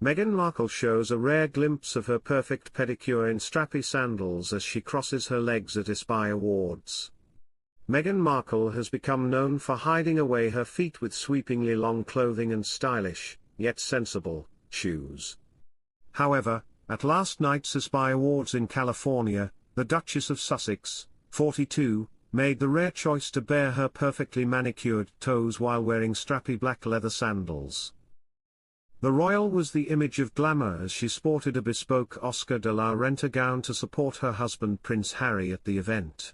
Meghan Markle shows a rare glimpse of her perfect pedicure in strappy sandals as she crosses her legs at ESPY Awards. Meghan Markle has become known for hiding away her feet with sweepingly long clothing and stylish, yet sensible, shoes. However, at last night's ESPY Awards in California, the Duchess of Sussex, 42, made the rare choice to bare her perfectly manicured toes while wearing strappy black leather sandals. The royal was the image of glamour as she sported a bespoke Oscar de la Renta gown to support her husband Prince Harry at the event.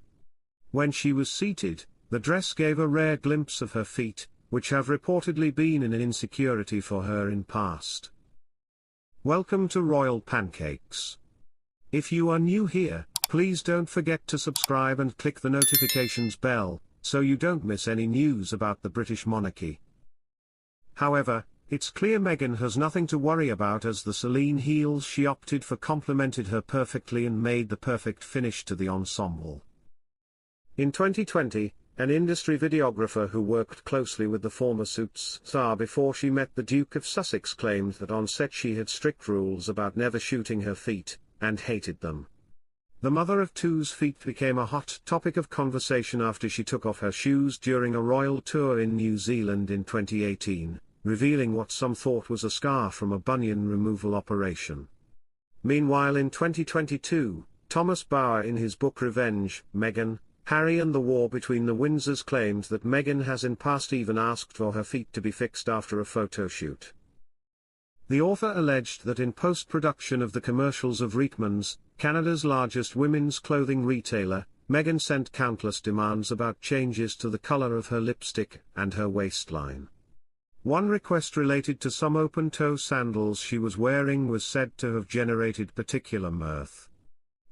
When she was seated, the dress gave a rare glimpse of her feet, which have reportedly been in an insecurity for her in past. Welcome to Royal Pancakes. If you are new here, please don't forget to subscribe and click the notifications bell, so you don't miss any news about the British monarchy. However, it's clear Meghan has nothing to worry about as the Celine heels she opted for complemented her perfectly and made the perfect finish to the ensemble. In 2020, an industry videographer who worked closely with the former Suits star before she met the Duke of Sussex claimed that on set she had strict rules about never shooting her feet, and hated them. The mother of two's feet became a hot topic of conversation after she took off her shoes during a royal tour in New Zealand in 2018, revealing what some thought was a scar from a bunion removal operation. Meanwhile in 2022, Thomas Bauer in his book Revenge, Meghan, Harry and the War Between the Windsors claimed that Meghan has in past even asked for her feet to be fixed after a photo shoot. The author alleged that in post-production of the commercials of Reitmans, Canada's largest women's clothing retailer, Meghan sent countless demands about changes to the color of her lipstick and her waistline. One request related to some open-toe sandals she was wearing was said to have generated particular mirth.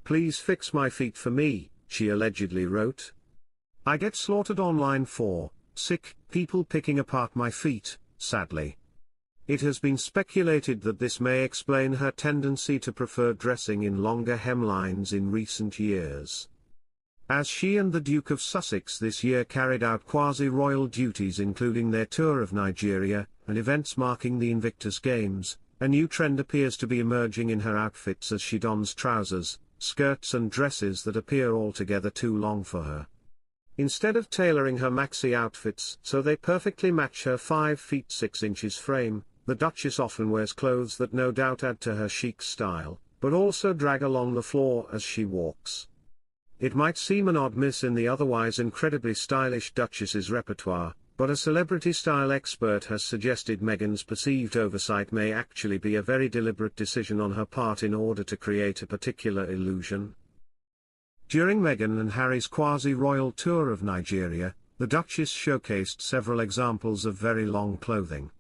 "Please fix my feet for me," she allegedly wrote. "I get slaughtered online for sick people picking apart my feet, sadly." It has been speculated that this may explain her tendency to prefer dressing in longer hemlines in recent years. As she and the Duke of Sussex this year carried out quasi-royal duties including their tour of Nigeria, and events marking the Invictus Games, a new trend appears to be emerging in her outfits as she dons trousers, skirts and dresses that appear altogether too long for her. Instead of tailoring her maxi outfits so they perfectly match her 5 feet 6 inches frame, the Duchess often wears clothes that no doubt add to her chic style, but also drag along the floor as she walks. It might seem an odd miss in the otherwise incredibly stylish Duchess's repertoire, but a celebrity style expert has suggested Meghan's perceived oversight may actually be a very deliberate decision on her part in order to create a particular illusion. During Meghan and Harry's quasi-royal tour of Nigeria, the Duchess showcased several examples of very long clothing.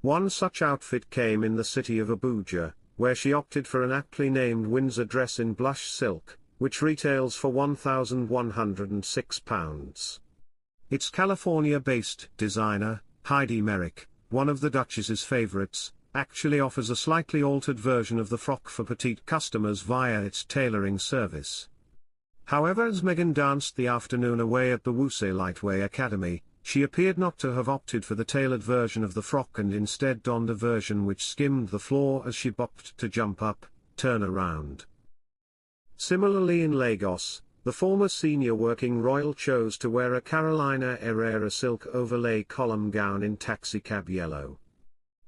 One such outfit came in the city of Abuja, where she opted for an aptly named Windsor dress in blush silk, which retails for £1,106. Its California-based designer, Heidi Merrick, one of the Duchess's favorites, actually offers a slightly altered version of the frock for petite customers via its tailoring service. However, as Meghan danced the afternoon away at the Wusay Lightway Academy, she appeared not to have opted for the tailored version of the frock and instead donned a version which skimmed the floor as she bopped to jump up, turn around. Similarly in Lagos, the former senior working royal chose to wear a Carolina Herrera silk overlay column gown in taxicab yellow.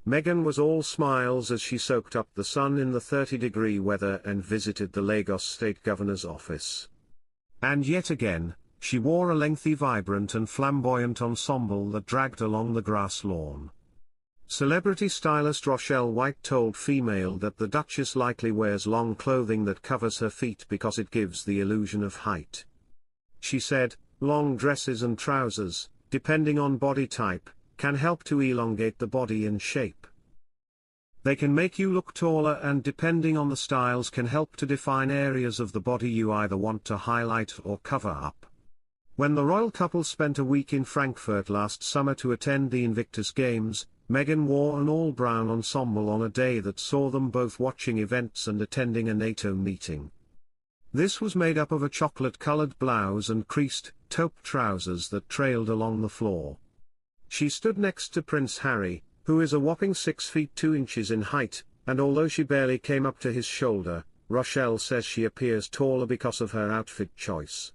Meghan was all smiles as she soaked up the sun in the 30-degree weather and visited the Lagos State Governor's office. And yet again, she wore a lengthy, vibrant and flamboyant ensemble that dragged along the grass lawn. Celebrity stylist Rochelle White told Female that the Duchess likely wears long clothing that covers her feet because it gives the illusion of height. She said, "Long dresses and trousers, depending on body type, can help to elongate the body and shape. They can make you look taller and depending on the styles can help to define areas of the body you either want to highlight or cover up." When the royal couple spent a week in Frankfurt last summer to attend the Invictus Games, Meghan wore an all-brown ensemble on a day that saw them both watching events and attending a NATO meeting. This was made up of a chocolate-colored blouse and creased, taupe trousers that trailed along the floor. She stood next to Prince Harry, who is a whopping 6 feet 2 inches in height, and although she barely came up to his shoulder, Rochelle says she appears taller because of her outfit choice.